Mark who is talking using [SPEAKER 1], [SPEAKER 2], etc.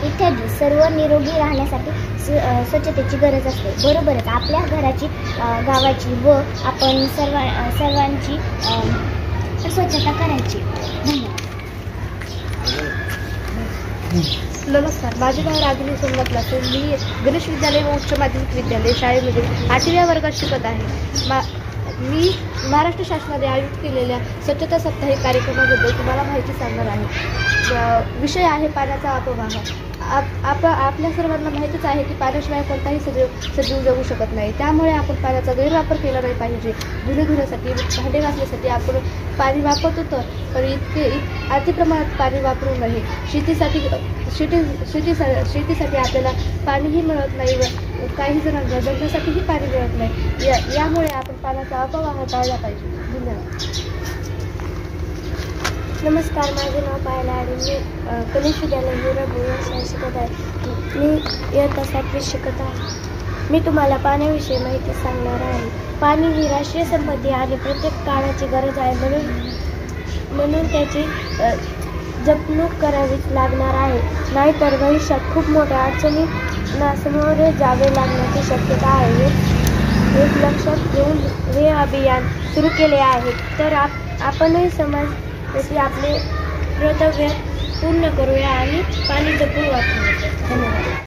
[SPEAKER 1] इत्यादी सर्व निरोगी राहण्यासाठी स्वच्छतेची गरज असते. बरोबरच आपल्या घराची, गावाची व आपण सर्वांची स्वच्छता करायची. धन्यवाद.
[SPEAKER 2] नमस्कार, माझे नाव रागिनी सोमनाथ लासूर. मी गणेश विद्यालय व उच्च माध्यमिक विद्यालय शाळेमध्ये 8व्या वर्गात शिकत आहे. मी महाराष्ट्र शासनाने आयोजित केलेल्या स्वच्छता साप्ताहिक कार्यक्रमाबद्दल तुम्हाला माहिती सांगणार आहे. विषय आहे पाण्याचा अपव्यय. आपल्या सर्वांना माहितीच आहे की पाण्याशिवाय कोणताही सजीव जगू शकत नाही. त्यामुळे आपण पाण्याचा गैरवापर केला नाही पाहिजे. धुणे धुण्यासाठी, भांडे घासण्यासाठी आपण पाणी वापरतो, पण इतके अति प्रमाणात पाणी वापरू नये. शेतीसाठी आपल्याला पाणीही मिळत नाही व काही जणांना जगण्यासाठीही पाणी मिळत नाही. यामुळे आपण पाण्याचा अपव्यय टाळला पाहिजे. धन्यवाद.
[SPEAKER 1] नमस्कार, माझे नाव पायल आणि मी गणेश विद्यालय शाळेत शिकत आहे. मी इयत्ता 7वीत शिकत आहे. मी तुम्हाला पाण्याविषयी माहिती सांगणार आहे. पाणी ही राष्ट्रीय संपत्ती आणि प्रत्येक काळाची गरज आहे. म्हणून त्याची जपणूक करावीच लागणार आहे. नाहीतर भविष्यात खूप मोठ्या अडचणींना सामोरे जावे लागण्याची शक्यता आहे. हे लक्षात घेऊन हे अभियान सुरू केले आहे. तर आपणही समाजासाठी आपले कर्तव्य पूर्ण करूया आणि पाणी जपून वापरूया. धन्यवाद.